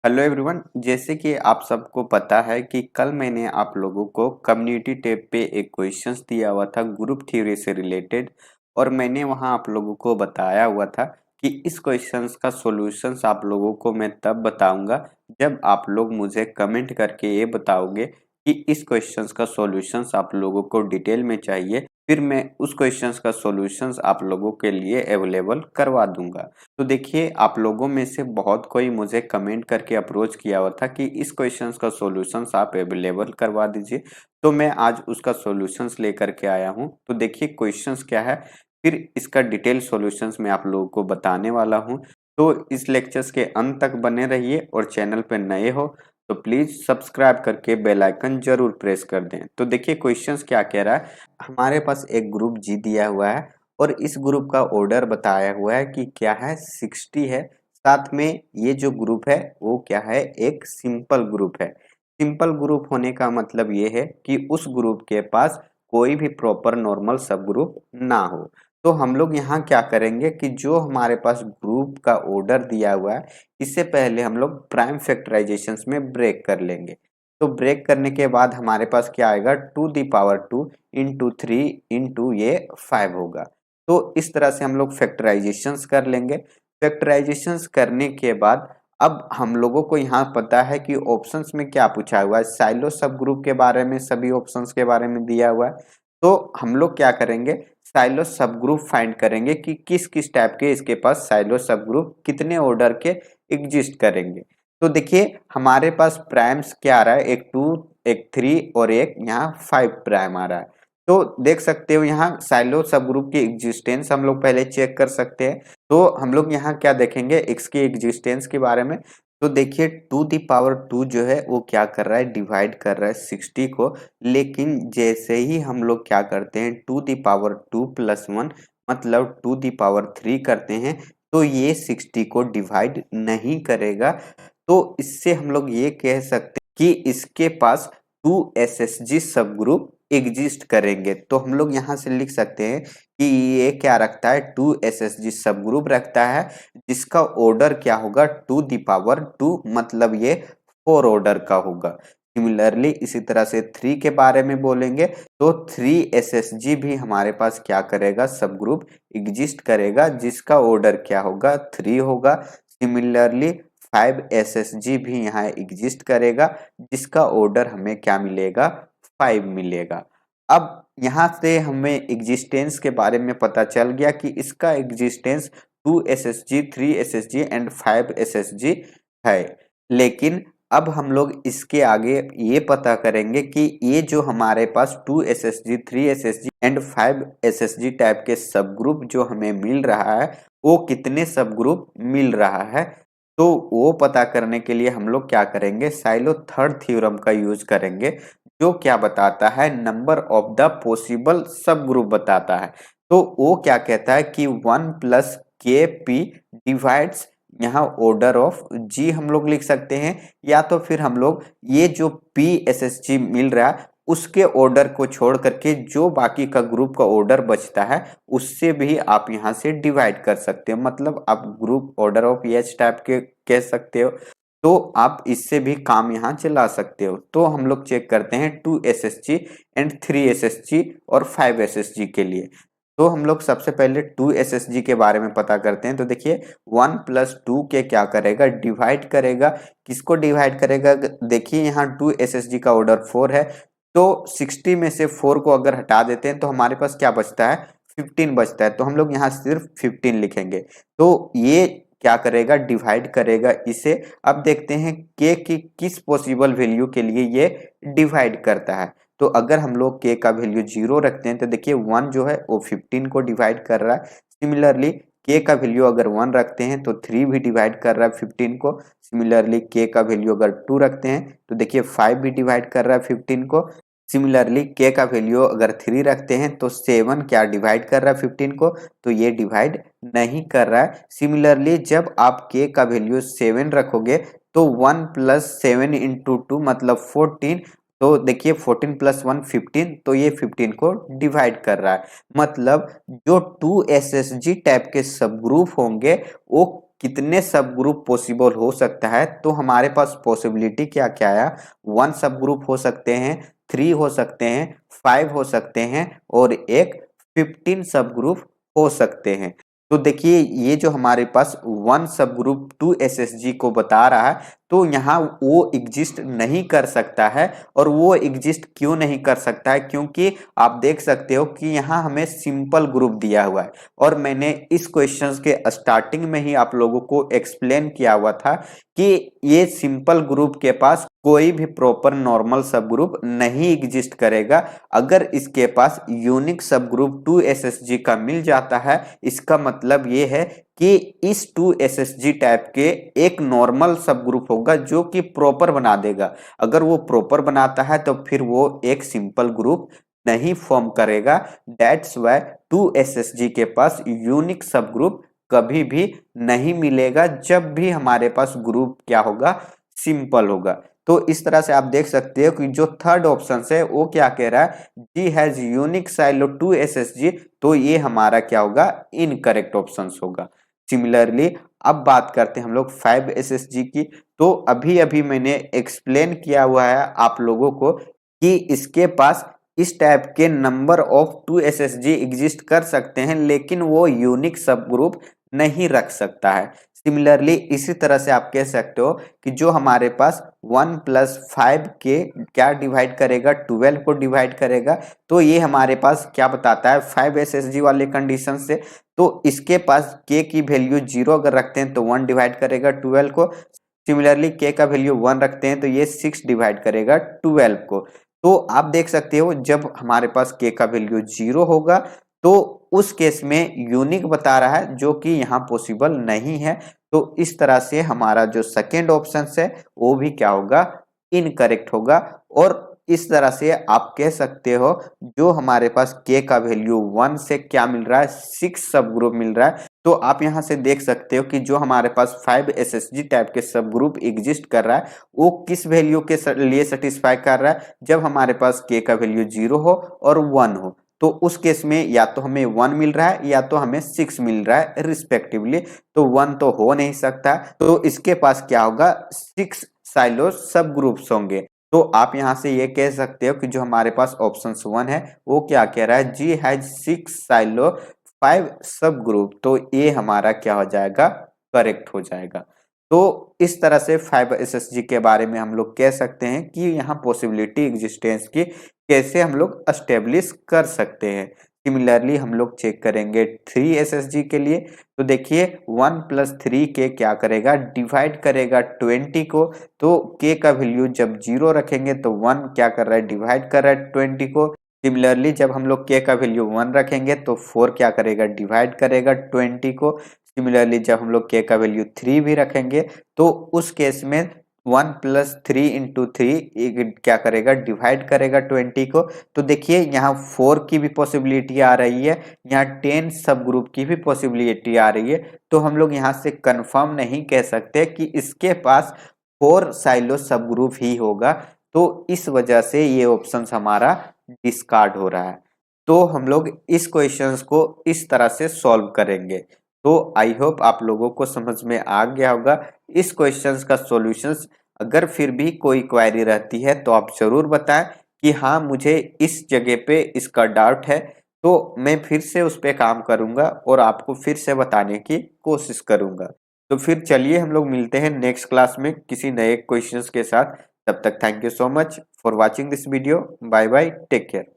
Hello everyone. जैसे कि आप सबको पता है कि कल मैंने आप लोगों को कम्युनिटी टैब पे एक क्वेश्चंस दिया हुआ था ग्रुप थ्योरी से रिलेटेड, और मैंने वहां आप लोगों को बताया हुआ था कि इस क्वेश्चंस का सॉल्यूशंस आप लोगों को मैं तब बताऊंगा जब आप लोग मुझे कमेंट करके ये बताओगे कि इस क्वेश्चंस का सॉल्यूशंस आप लोगों को डिटेल में चाहिए। फिर मैं उस क्वेश्चंस का सॉल्यूशंस आप लोगों के लिए अवेलेबल करवा दूंगा। तो देखिए, आप लोगों में से बहुत कोई मुझे कमेंट करके अप्रोच किया हुआ था कि इस क्वेश्चंस का सॉल्यूशंस आप अवेलेबल करवा दीजिए। तो मैं आज उसका सॉल्यूशंस लेकर के आया हूं। तो देखिए क्वेश्चंस क्या है, फिर इसका डिटेल सॉल्यूशंस मैं आप लोगों को बताने वाला हूं। तो इस लेक्चर्स के अंत तक बने रहिए, और चैनल पे नए हो तो प्लीज सब्सक्राइब करके बेल आइकन जरूर प्रेस कर दें। तो देखिए क्वेश्चंस क्या कह रहा है। हमारे पास एक ग्रुप जी दिया हुआ है, और इस ग्रुप का ऑर्डर बताया हुआ है कि क्या है 60 है। साथ में ये जो ग्रुप है वो क्या है, एक सिंपल ग्रुप है। सिंपल ग्रुप होने का मतलब ये है कि उस ग्रुप के पास कोई भी प्रॉपर नॉर्मल सब ग्रुप ना हो। तो हम लोग यहाँ क्या करेंगे कि जो हमारे पास ग्रुप का ऑर्डर दिया हुआ है, इससे पहले हम लोग प्राइम फैक्टराइजेशन में ब्रेक कर लेंगे। तो ब्रेक करने के बाद हमारे पास क्या आएगा, 2 इंटू 3 इंटू ये 5 होगा। तो इस तरह से हम लोग फैक्टराइजेशंस कर लेंगे। फैक्टराइजेशंस करने के बाद अब हम लोगों को यहाँ पता है कि ऑप्शंस में क्या पूछा हुआ है, साइलो सब ग्रुप के बारे में, सभी ऑप्शंस के बारे में दिया हुआ है। तो हम लोग क्या करेंगे, साइलो सब ग्रुप फाइंड करेंगे कि किस किस टाइप के इसके पास साइलो सब ग्रुप कितने ऑर्डर के एग्जिस्ट करेंगे। तो देखिए हमारे पास प्राइम्स क्या आ रहा है, एक 2 एक 3 और एक यहाँ 5 प्राइम आ रहा है। तो देख सकते हो यहाँ साइलो सब ग्रुप की एग्जिस्टेंस हम लोग पहले चेक कर सकते हैं। तो हम लोग यहाँ क्या देखेंगे, एक्स की एग्जिस्टेंस के बारे में। तो देखिए 2 जो है वो क्या कर रहा है, डिवाइड कर रहा है 60 को। लेकिन जैसे ही हम लोग क्या करते हैं 2 प्लस 1 मतलब 2 3 करते हैं, तो ये 60 को डिवाइड नहीं करेगा। तो इससे हम लोग ये कह सकते हैं कि इसके पास 2 SSG सब ग्रुप एग्जिस्ट करेंगे। तो हम लोग यहाँ से लिख सकते हैं कि ये क्या रखता है, 2 SSG सब ग्रुप रखता है, जिसका ऑर्डर क्या होगा, 2 मतलब ये 4 ऑर्डर का होगा। सिमिलरली इसी तरह से 3 के बारे में बोलेंगे तो 3 SSG भी हमारे पास क्या करेगा, सब ग्रुप एग्जिस्ट करेगा, जिसका ऑर्डर क्या होगा, 3 होगा। सिमिलरली 5 SSG भी यहाँ एग्जिस्ट करेगा, जिसका ऑर्डर हमें क्या मिलेगा, 5 मिलेगा। अब यहाँ से हमें एग्जिस्टेंस के बारे में पता चल गया कि इसका existence 2 SSG 3 SSG and 5 SSG है। लेकिन अब हम लोग इसके आगे ये पता करेंगे कि ये जो हमारे पास 2 SSG 3 SSG and 5 SSG type के सब ग्रुप जो हमें मिल रहा है, वो कितने सब ग्रुप मिल रहा है। तो वो पता करने के लिए हम लोग क्या करेंगे, साइलो थर्ड थ्योरम का यूज करेंगे, जो क्या बताता है, नंबर ऑफ द पॉसिबल सब ग्रुप बताता है। तो वो क्या कहता है कि 1 प्लस के पी डिवाइड्स, यहाँ ऑर्डर ऑफ जी हम लोग लिख सकते हैं, या तो फिर हम लोग ये जो पी एस एस जी मिल रहा है उसके ऑर्डर को छोड़ करके जो बाकी का ग्रुप का ऑर्डर बचता है उससे भी आप यहाँ से डिवाइड कर सकते हो। मतलब आप group order of H type के कह सकते हो। तो आप इससे भी काम यहाँ चला सकते हो। तो हम लोग चेक करते हैं 2 SSG एंड 3 SSG और 5 SSG के लिए। तो हम लोग सबसे पहले 2 SSG के बारे में पता करते हैं। तो देखिए 1 प्लस 2 के क्या करेगा, डिवाइड करेगा। किसको डिवाइड करेगा, देखिए यहाँ 2 SSG का ऑर्डर 4 है, तो 60 में से 4 को अगर हटा देते हैं तो हमारे पास क्या बचता है, 15 बचता है। तो हम लोग यहाँ सिर्फ 15 लिखेंगे। तो ये क्या करेगा, डिवाइड करेगा इसे। अब देखते हैं के की किस पॉसिबल वैल्यू के लिए ये डिवाइड करता है। तो अगर हम लोग के का वैल्यू 0 रखते हैं तो देखिए 1 जो है वो 15 को डिवाइड कर रहा है। सिमिलरली के का वैल्यू अगर 1 रखते हैं तो 3 भी डिवाइड कर रहा है 15 को। सिमिलरली के का वैल्यू अगर 2 रखते हैं तो देखिए 5 भी डिवाइड कर रहा है 15 को। सिमिलरली के का वैल्यू अगर 3 रखते हैं तो 7 क्या डिवाइड कर रहा है 15 को, तो ये डिवाइड नहीं कर रहा है। सिमिलरली जब आप के का वैल्यू 7 रखोगे तो 1 प्लस 7 इंटू 2 मतलब 14। तो देखिए 14 प्लस 1 15, तो ये 15 को डिवाइड कर रहा है। मतलब जो 2 SSG टाइप के सब ग्रुप होंगे वो कितने सब ग्रुप पॉसिबल हो सकता है, तो हमारे पास पॉसिबिलिटी क्या क्या आया, 1 सब ग्रुप हो सकते हैं, 3 हो सकते हैं, 5 हो सकते हैं और एक 15 सब ग्रुप हो सकते हैं। तो देखिए ये जो हमारे पास 1 सब ग्रुप 2 एसएसजी को बता रहा है, तो यहाँ वो एग्जिस्ट नहीं कर सकता है। और वो एग्जिस्ट क्यों नहीं कर सकता है, क्योंकि आप देख सकते हो कि यहाँ हमें सिंपल ग्रुप दिया हुआ है और मैंने इस क्वेश्चंस के स्टार्टिंग में ही आप लोगों को एक्सप्लेन किया हुआ था कि ये सिंपल ग्रुप के पास कोई भी प्रॉपर नॉर्मल सब ग्रुप नहीं एग्जिस्ट करेगा। अगर इसके पास यूनिक सब ग्रुप 2 एसएसजी का मिल जाता है, इसका मतलब ये है कि इस 2 एसएसजी टाइप के एक नॉर्मल सब ग्रुप होगा जो कि प्रॉपर बना देगा। अगर वो प्रॉपर बनाता है तो फिर वो एक सिंपल ग्रुप नहीं फॉर्म करेगा। दैट्स वाई 2 एसएसजी के पास यूनिक सब ग्रुप कभी भी नहीं मिलेगा जब भी हमारे पास ग्रुप क्या होगा, सिंपल होगा। तो इस तरह से आप देख सकते हो कि जो थर्ड ऑप्शन है वो क्या कह रहा है, जी हैज यूनिक साइलो 2 एसएसजी, तो ये हमारा क्या होगा, इनकरेक्ट ऑप्शन होगा। सिमिलरली अब बात करते हैं हम लोग 5 एसएसजी की। तो अभी अभी मैंने एक्सप्लेन किया हुआ है आप लोगों को कि इसके पास इस टाइप के नंबर ऑफ 2 एसएसजी एग्जिस्ट कर सकते हैं, लेकिन वो यूनिक सब ग्रुप नहीं रख सकता है। सिमिलरली इसी तरह से आप कह सकते हो कि जो हमारे पास 1 प्लस 5 के क्या डिवाइड करेगा, 12 को डिवाइड करेगा। तो ये हमारे पास क्या बताता है 5 एसएसजी वाले कंडीशन से, तो इसके पास के की वैल्यू 0 अगर रखते हैं तो 1 डिवाइड करेगा 12 को। सिमिलरली के का वैल्यू 1 रखते हैं तो ये 6 डिवाइड करेगा 12 को। तो आप देख सकते हो जब हमारे पास के का वैल्यू 0 होगा तो उस केस में यूनिक बता रहा है, जो कि यहाँ पॉसिबल नहीं है। तो इस तरह से हमारा जो सेकेंड ऑप्शन है वो भी क्या होगा, इनकरेक्ट होगा। और इस तरह से आप कह सकते हो जो हमारे पास के का वैल्यू 1 से क्या मिल रहा है, 6 सब ग्रुप मिल रहा है। तो आप यहाँ से देख सकते हो कि जो हमारे पास 5 एसएसजी टाइप के सब ग्रुप एग्जिस्ट कर रहा है वो किस वैल्यू के लिए सेटिस्फाई कर रहा है, जब हमारे पास के का वैल्यू 0 हो और 1 हो। तो उस केस में या तो हमें 1 मिल रहा है या तो हमें 6 मिल रहा है रिस्पेक्टिवली। तो 1 तो हो नहीं सकता, तो इसके पास क्या होगा, 6 साइलो सब ग्रुप्स होंगे। तो आप यहां से ये कह सकते हो कि जो हमारे पास ऑप्शन 1 है वो क्या कह रहा है, जी हैज 6 साइलो 5 सब ग्रुप। तो ये हमारा क्या हो जाएगा, करेक्ट हो जाएगा। तो इस तरह से 5 एसएसजी के बारे में हम लोग कह सकते हैं कि यहाँ पॉसिबिलिटी एग्जिस्टेंस की कैसे हम लोग एस्टेब्लिश कर सकते हैं। सिमिलरली हम लोग चेक करेंगे 3 एसएसजी के लिए। तो देखिए 1 प्लस 3 के क्या करेगा, डिवाइड करेगा 20 को। तो के का वैल्यू जब 0 रखेंगे तो 1 क्या कर रहा है, डिवाइड कर रहा है 20 को। सिमिलरली जब हम लोग के का वैल्यू 1 रखेंगे तो 4 क्या करेगा, डिवाइड करेगा 20 को। सिमिलरली जब हम लोग के का वैल्यू 3 भी रखेंगे तो उस केस में 1 प्लस 3 इंटू 3 क्या करेगा, डिवाइड करेगा 20 को। तो देखिए यहाँ 4 की भी पॉसिबिलिटी आ रही है, यहाँ 10 सब ग्रुप की भी पॉसिबिलिटी आ रही है। तो हम लोग यहाँ से कंफर्म नहीं कह सकते कि इसके पास 4 साइलो सब ग्रुप ही होगा। तो इस वजह से ये ऑप्शन हमारा डिस्कार्ड हो रहा है। तो हम लोग इस क्वेश्चंस को इस तरह से सॉल्व करेंगे। तो आई होप आप लोगों को समझ में आ गया होगा इस क्वेश्चंस का सॉल्यूशंस। अगर फिर भी कोई क्वेरी रहती है तो आप जरूर बताएं कि हाँ मुझे इस जगह पे इसका डाउट है, तो मैं फिर से उस पर काम करूंगा और आपको फिर से बताने की कोशिश करूंगा। तो फिर चलिए हम लोग मिलते हैं नेक्स्ट क्लास में किसी नए क्वेश्चंस के साथ। तब तक thank you so much for watching this video. Bye bye, take care.